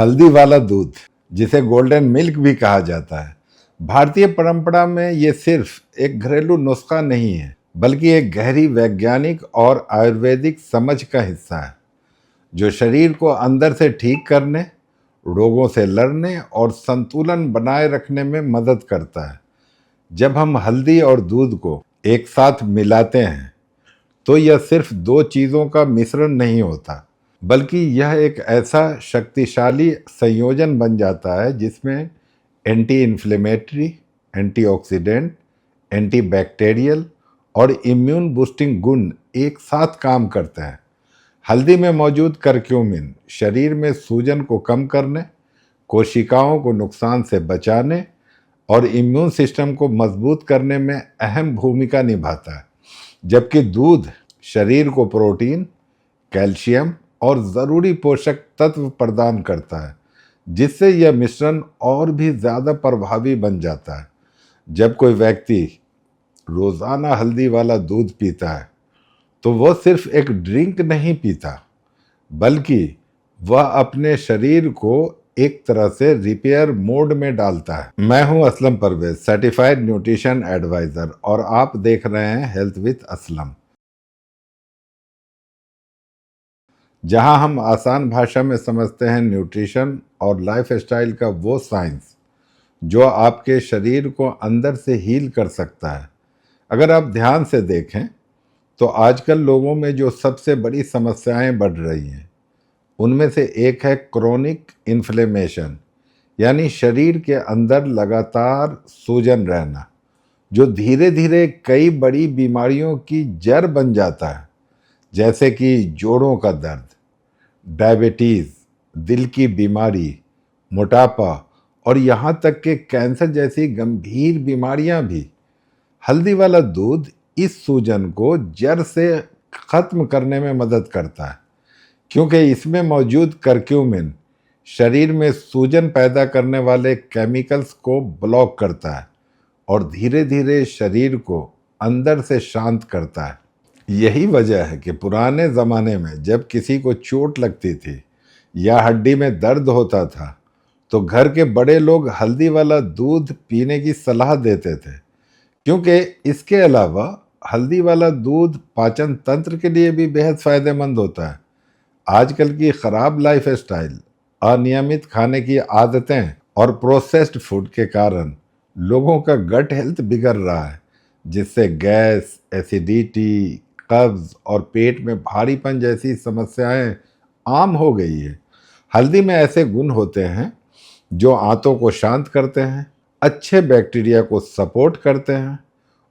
हल्दी वाला दूध, जिसे गोल्डन मिल्क भी कहा जाता है, भारतीय परंपरा में ये सिर्फ एक घरेलू नुस्खा नहीं है, बल्कि एक गहरी वैज्ञानिक और आयुर्वेदिक समझ का हिस्सा है, जो शरीर को अंदर से ठीक करने, रोगों से लड़ने और संतुलन बनाए रखने में मदद करता है। जब हम हल्दी और दूध को एक साथ मिलाते हैं, तो यह सिर्फ दो चीज़ों का मिश्रण नहीं होता, बल्कि यह एक ऐसा शक्तिशाली संयोजन बन जाता है जिसमें एंटी इन्फ्लेमेटरी, एंटीऑक्सीडेंट, एंटीबैक्टीरियल और इम्यून बूस्टिंग गुण एक साथ काम करते हैं। हल्दी में मौजूद करक्यूमिन शरीर में सूजन को कम करने, कोशिकाओं को नुकसान से बचाने और इम्यून सिस्टम को मजबूत करने में अहम भूमिका निभाता है, जबकि दूध शरीर को प्रोटीन, कैल्शियम और ज़रूरी पोषक तत्व प्रदान करता है, जिससे यह मिश्रण और भी ज़्यादा प्रभावी बन जाता है। जब कोई व्यक्ति रोज़ाना हल्दी वाला दूध पीता है, तो वह सिर्फ एक ड्रिंक नहीं पीता, बल्कि वह अपने शरीर को एक तरह से रिपेयर मोड में डालता है। मैं हूं Aslam Parvez, certified nutrition advisor, और आप देख रहे हैं हेल्थ विद असलम, जहां हम आसान भाषा में समझते हैं न्यूट्रिशन और लाइफस्टाइल का वो साइंस जो आपके शरीर को अंदर से हील कर सकता है। अगर आप ध्यान से देखें तो आजकल लोगों में जो सबसे बड़ी समस्याएं बढ़ रही हैं, उनमें से एक है क्रोनिक इन्फ्लेमेशन, यानी शरीर के अंदर लगातार सूजन रहना, जो धीरे धीरे कई बड़ी बीमारियों की जड़ बन जाता है, जैसे कि जोड़ों का दर्द, डायबिटीज़, दिल की बीमारी, मोटापा और यहाँ तक कि कैंसर जैसी गंभीर बीमारियां भी। हल्दी वाला दूध इस सूजन को जड़ से खत्म करने में मदद करता है, क्योंकि इसमें मौजूद करक्यूमिन शरीर में सूजन पैदा करने वाले केमिकल्स को ब्लॉक करता है और धीरे धीरे शरीर को अंदर से शांत करता है। यही वजह है कि पुराने ज़माने में जब किसी को चोट लगती थी या हड्डी में दर्द होता था, तो घर के बड़े लोग हल्दी वाला दूध पीने की सलाह देते थे, क्योंकि इसके अलावा हल्दी वाला दूध पाचन तंत्र के लिए भी बेहद फायदेमंद होता है। आजकल की खराब लाइफस्टाइल, अनियमित खाने की आदतें और प्रोसेस्ड फूड के कारण लोगों का गट हेल्थ बिगड़ रहा है, जिससे गैस, एसिडिटी, कब्ज और पेट में भारीपन जैसी समस्याएं आम हो गई है। हल्दी में ऐसे गुण होते हैं जो आंतों को शांत करते हैं, अच्छे बैक्टीरिया को सपोर्ट करते हैं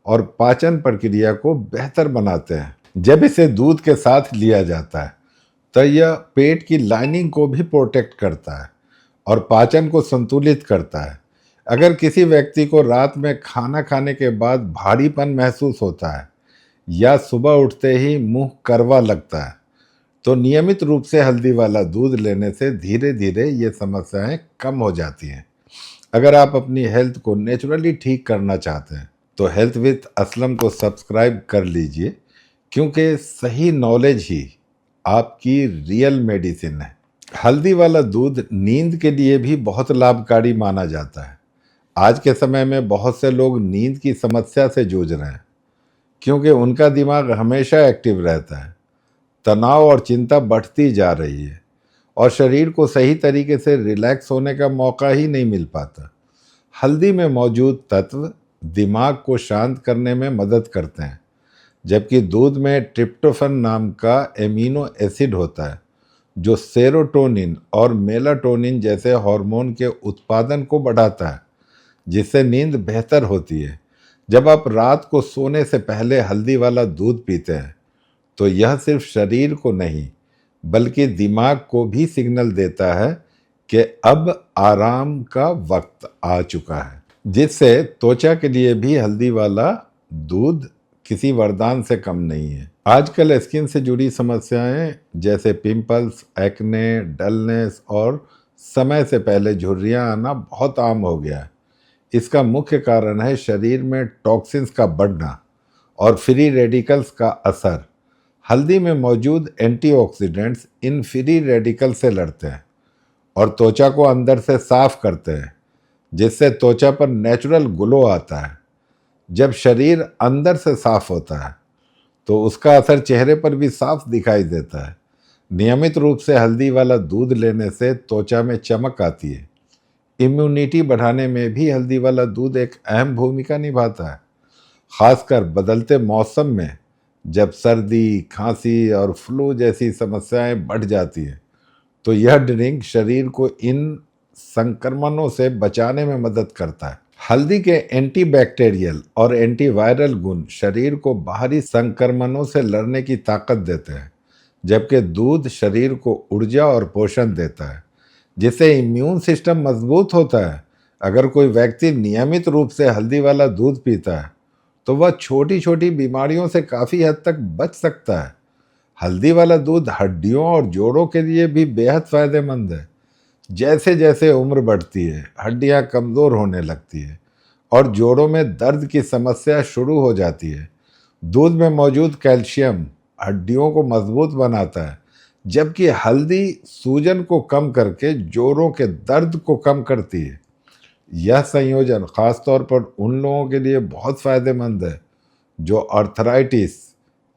और पाचन प्रक्रिया को बेहतर बनाते हैं। जब इसे दूध के साथ लिया जाता है, तो यह पेट की लाइनिंग को भी प्रोटेक्ट करता है और पाचन को संतुलित करता है। अगर किसी व्यक्ति को रात में खाना खाने के बाद भारीपन महसूस होता है या सुबह उठते ही मुंह करवा लगता है, तो नियमित रूप से हल्दी वाला दूध लेने से धीरे धीरे ये समस्याएं कम हो जाती हैं। अगर आप अपनी हेल्थ को नेचुरली ठीक करना चाहते हैं, तो हेल्थ विद असलम को सब्सक्राइब कर लीजिए, क्योंकि सही नॉलेज ही आपकी रियल मेडिसिन है। हल्दी वाला दूध नींद के लिए भी बहुत लाभकारी माना जाता है। आज के समय में बहुत से लोग नींद की समस्या से जूझ रहे हैं, क्योंकि उनका दिमाग हमेशा एक्टिव रहता है, तनाव और चिंता बढ़ती जा रही है और शरीर को सही तरीके से रिलैक्स होने का मौका ही नहीं मिल पाता। हल्दी में मौजूद तत्व दिमाग को शांत करने में मदद करते हैं, जबकि दूध में ट्रिप्टोफन नाम का एमिनो एसिड होता है, जो सेरोटोनिन और मेलाटोनिन जैसे हार्मोन के उत्पादन को बढ़ाता है, जिससे नींद बेहतर होती है। जब आप रात को सोने से पहले हल्दी वाला दूध पीते हैं, तो यह सिर्फ शरीर को नहीं, बल्कि दिमाग को भी सिग्नल देता है कि अब आराम का वक्त आ चुका है, जिससे त्वचा के लिए भी हल्दी वाला दूध किसी वरदान से कम नहीं है। आजकल स्किन से जुड़ी समस्याएं जैसे पिंपल्स, एक्ने, डलनेस और समय से पहले झुर्रियां आना बहुत आम हो गया है। इसका मुख्य कारण है शरीर में टॉक्सिन्स का बढ़ना और फ्री रेडिकल्स का असर। हल्दी में मौजूद एंटीऑक्सीडेंट्स इन फ्री रेडिकल से लड़ते हैं और त्वचा को अंदर से साफ करते हैं, जिससे त्वचा पर नेचुरल ग्लो आता है। जब शरीर अंदर से साफ होता है तो उसका असर चेहरे पर भी साफ दिखाई देता है। नियमित रूप से हल्दी वाला दूध लेने से त्वचा में चमक आती है। इम्यूनिटी बढ़ाने में भी हल्दी वाला दूध एक अहम भूमिका निभाता है, खासकर बदलते मौसम में जब सर्दी, खांसी और फ्लू जैसी समस्याएं बढ़ जाती हैं, तो यह ड्रिंक शरीर को इन संक्रमणों से बचाने में मदद करता है। हल्दी के एंटीबैक्टीरियल और एंटीवायरल गुण शरीर को बाहरी संक्रमणों से लड़ने की ताकत देते हैं, जबकि दूध शरीर को ऊर्जा और पोषण देता है, जिससे इम्यून सिस्टम मजबूत होता है। अगर कोई व्यक्ति नियमित रूप से हल्दी वाला दूध पीता है तो वह छोटी छोटी बीमारियों से काफ़ी हद तक बच सकता है। हल्दी वाला दूध हड्डियों और जोड़ों के लिए भी बेहद फायदेमंद है। जैसे जैसे उम्र बढ़ती है, हड्डियां कमज़ोर होने लगती है और जोड़ों में दर्द की समस्या शुरू हो जाती है। दूध में मौजूद कैल्शियम हड्डियों को मजबूत बनाता है, जबकि हल्दी सूजन को कम करके जोड़ों के दर्द को कम करती है। यह संयोजन खासतौर पर उन लोगों के लिए बहुत फायदेमंद है जो आर्थराइटिस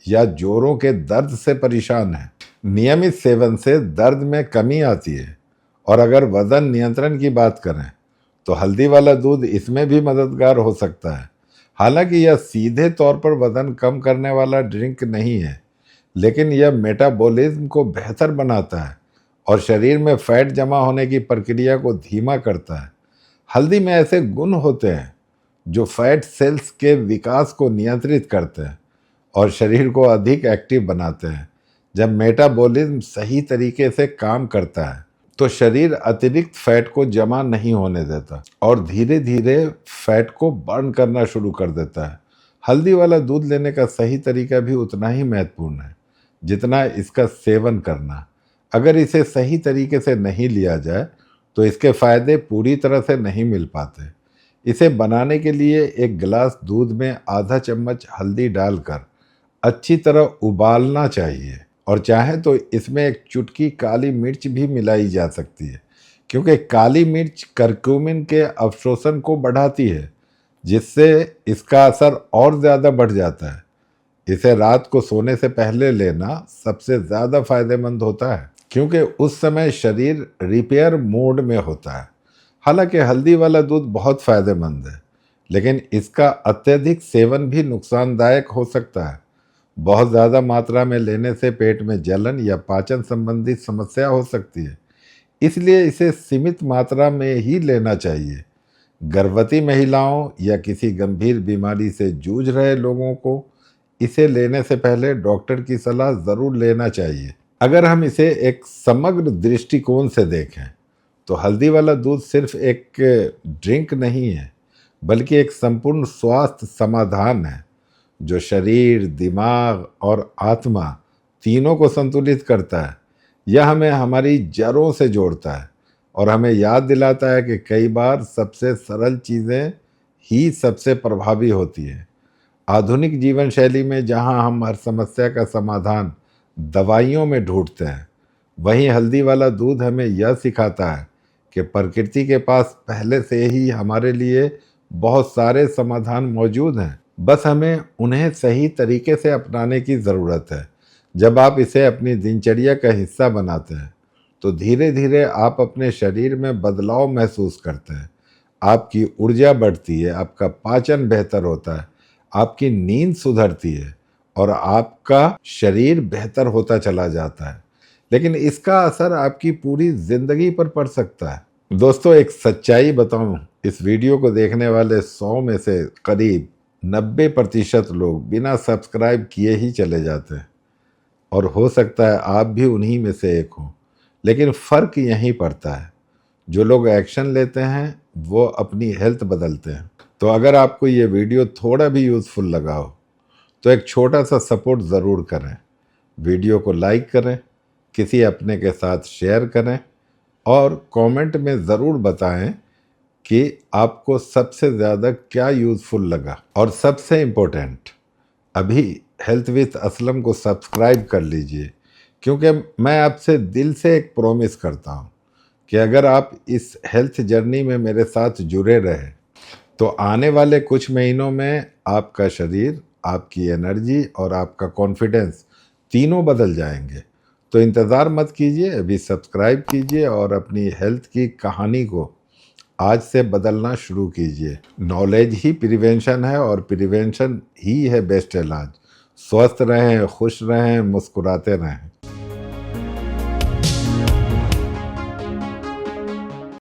या जोड़ों के दर्द से परेशान है। नियमित सेवन से दर्द में कमी आती है, और अगर वजन नियंत्रण की बात करें तो हल्दी वाला दूध इसमें भी मददगार हो सकता है। हालांकि यह सीधे तौर पर वजन कम करने वाला ड्रिंक नहीं है, लेकिन यह मेटाबॉलिज्म को बेहतर बनाता है और शरीर में फैट जमा होने की प्रक्रिया को धीमा करता है। हल्दी में ऐसे गुण होते हैं जो फैट सेल्स के विकास को नियंत्रित करते हैं और शरीर को अधिक एक्टिव बनाते हैं। जब मेटाबॉलिज्म सही तरीके से काम करता है तो शरीर अतिरिक्त फैट को जमा नहीं होने देता और धीरे धीरे फैट को बर्न करना शुरू कर देता है। हल्दी वाला दूध लेने का सही तरीका भी उतना ही महत्वपूर्ण है जितना इसका सेवन करना। अगर इसे सही तरीके से नहीं लिया जाए तो इसके फायदे पूरी तरह से नहीं मिल पाते। इसे बनाने के लिए एक गिलास दूध में आधा चम्मच हल्दी डालकर अच्छी तरह उबालना चाहिए, और चाहे तो इसमें एक चुटकी काली मिर्च भी मिलाई जा सकती है, क्योंकि काली मिर्च करक्यूमिन के अवशोषण को बढ़ाती है, जिससे इसका असर और ज़्यादा बढ़ जाता है। इसे रात को सोने से पहले लेना सबसे ज़्यादा फायदेमंद होता है, क्योंकि उस समय शरीर रिपेयर मोड में होता है। हालांकि हल्दी वाला दूध बहुत फायदेमंद है, लेकिन इसका अत्यधिक सेवन भी नुकसानदायक हो सकता है। बहुत ज़्यादा मात्रा में लेने से पेट में जलन या पाचन संबंधी समस्या हो सकती है, इसलिए इसे सीमित मात्रा में ही लेना चाहिए। गर्भवती महिलाओं या किसी गंभीर बीमारी से जूझ रहे लोगों को इसे लेने से पहले डॉक्टर की सलाह ज़रूर लेना चाहिए। अगर हम इसे एक समग्र दृष्टिकोण से देखें तो हल्दी वाला दूध सिर्फ एक ड्रिंक नहीं है, बल्कि एक संपूर्ण स्वास्थ्य समाधान है जो शरीर, दिमाग और आत्मा तीनों को संतुलित करता है। यह हमें हमारी जड़ों से जोड़ता है और हमें याद दिलाता है कि कई बार सबसे सरल चीज़ें ही सबसे प्रभावी होती हैं। आधुनिक जीवन शैली में जहां हम हर समस्या का समाधान दवाइयों में ढूंढते हैं, वहीं हल्दी वाला दूध हमें यह सिखाता है कि प्रकृति के पास पहले से ही हमारे लिए बहुत सारे समाधान मौजूद हैं, बस हमें उन्हें सही तरीके से अपनाने की ज़रूरत है। जब आप इसे अपनी दिनचर्या का हिस्सा बनाते हैं तो धीरे धीरे आप अपने शरीर में बदलाव महसूस करते हैं। आपकी ऊर्जा बढ़ती है, आपका पाचन बेहतर होता है, आपकी नींद सुधरती है और आपका शरीर बेहतर होता चला जाता है। लेकिन इसका असर आपकी पूरी ज़िंदगी पर पड़ सकता है। दोस्तों, एक सच्चाई बताऊं, इस वीडियो को देखने वाले 100 में से करीब 90% लोग बिना सब्सक्राइब किए ही चले जाते हैं, और हो सकता है आप भी उन्हीं में से एक हो। लेकिन फ़र्क यहीं पड़ता है, जो लोग एक्शन लेते हैं वो अपनी हेल्थ बदलते हैं। तो अगर आपको ये वीडियो थोड़ा भी यूज़फुल लगा हो तो एक छोटा सा सपोर्ट ज़रूर करें। वीडियो को लाइक करें, किसी अपने के साथ शेयर करें और कमेंट में ज़रूर बताएं कि आपको सबसे ज़्यादा क्या यूज़फुल लगा। और सबसे इम्पोर्टेंट, अभी हेल्थ विथ असलम को सब्सक्राइब कर लीजिए, क्योंकि मैं आपसे दिल से एक प्रॉमिस करता हूँ कि अगर आप इस हेल्थ जर्नी में मेरे साथ जुड़े रहे तो आने वाले कुछ महीनों में आपका शरीर, आपकी एनर्जी और आपका कॉन्फिडेंस तीनों बदल जाएंगे। तो इंतज़ार मत कीजिए, अभी सब्सक्राइब कीजिए और अपनी हेल्थ की कहानी को आज से बदलना शुरू कीजिए। नॉलेज ही प्रिवेंशन है और प्रिवेंशन ही है बेस्ट इलाज। स्वस्थ रहें, खुश रहें, मुस्कुराते रहें।